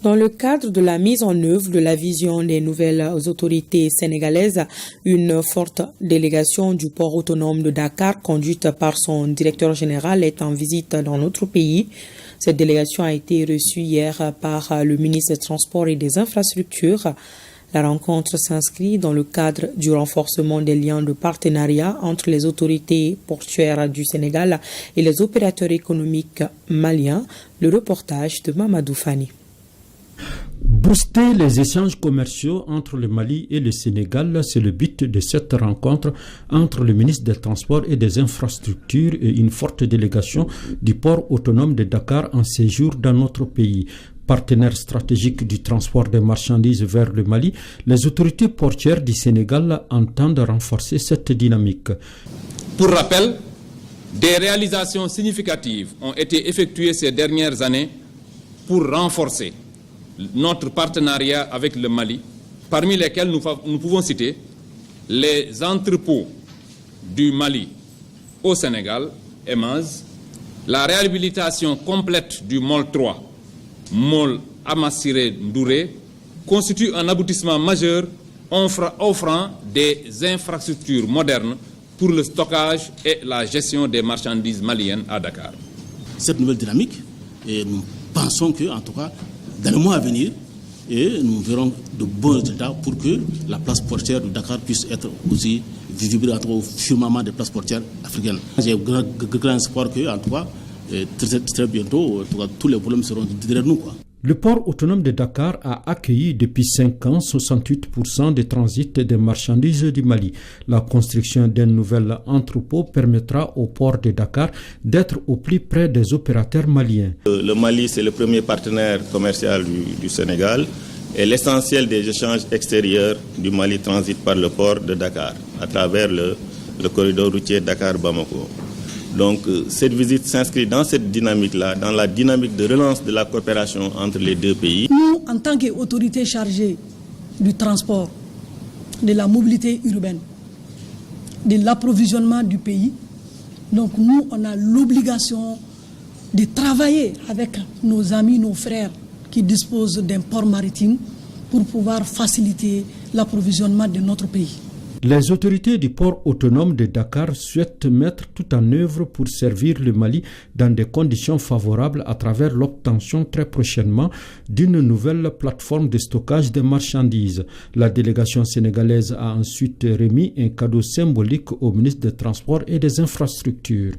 Dans le cadre de la mise en œuvre de la vision des nouvelles autorités sénégalaises, une forte délégation du port autonome de Dakar, conduite par son directeur général, est en visite dans notre pays. Cette délégation a été reçue hier par le ministre des Transports et des Infrastructures. La rencontre s'inscrit dans le cadre du renforcement des liens de partenariat entre les autorités portuaires du Sénégal et les opérateurs économiques maliens. Le reportage de Mamadou Fani. Booster les échanges commerciaux entre le Mali et le Sénégal, c'est le but de cette rencontre entre le ministre des Transports et des Infrastructures et une forte délégation du port autonome de Dakar en séjour dans notre pays. Partenaire stratégique du transport des marchandises vers le Mali, les autorités portuaires du Sénégal entendent renforcer cette dynamique. Pour rappel, des réalisations significatives ont été effectuées ces dernières années pour renforcer notre partenariat avec le Mali, parmi lesquels nous pouvons citer les entrepôts du Mali au Sénégal, EMAZ, la réhabilitation complète du MOL 3, MOL Amassiré Ndouré, constitue un aboutissement majeur offrant des infrastructures modernes pour le stockage et la gestion des marchandises maliennes à Dakar. Cette nouvelle dynamique, et nous pensons que, en tout cas, dans le mois à venir, et nous verrons de bons résultats pour que la place portière de Dakar puisse être aussi visible au firmament des places portières africaines. J'ai grand espoir que, en tout cas, très bientôt, en tout cas, tous les problèmes seront derrière nous, quoi. Le port autonome de Dakar a accueilli depuis 5 ans 68% des transits des marchandises du Mali. La construction d'un nouvel entrepôt permettra au port de Dakar d'être au plus près des opérateurs maliens. Le Mali, c'est le premier partenaire commercial du Sénégal et l'essentiel des échanges extérieurs du Mali transite par le port de Dakar à travers le corridor routier Dakar-Bamako. Donc cette visite s'inscrit dans cette dynamique-là, dans la dynamique de relance de la coopération entre les deux pays. Nous, en tant qu'autorité chargée du transport, de la mobilité urbaine, de l'approvisionnement du pays, donc nous, on a l'obligation de travailler avec nos amis, nos frères qui disposent d'un port maritime pour pouvoir faciliter l'approvisionnement de notre pays. Les autorités du port autonome de Dakar souhaitent mettre tout en œuvre pour servir le Mali dans des conditions favorables à travers l'obtention très prochainement d'une nouvelle plateforme de stockage des marchandises. La délégation sénégalaise a ensuite remis un cadeau symbolique au ministre des Transports et des Infrastructures.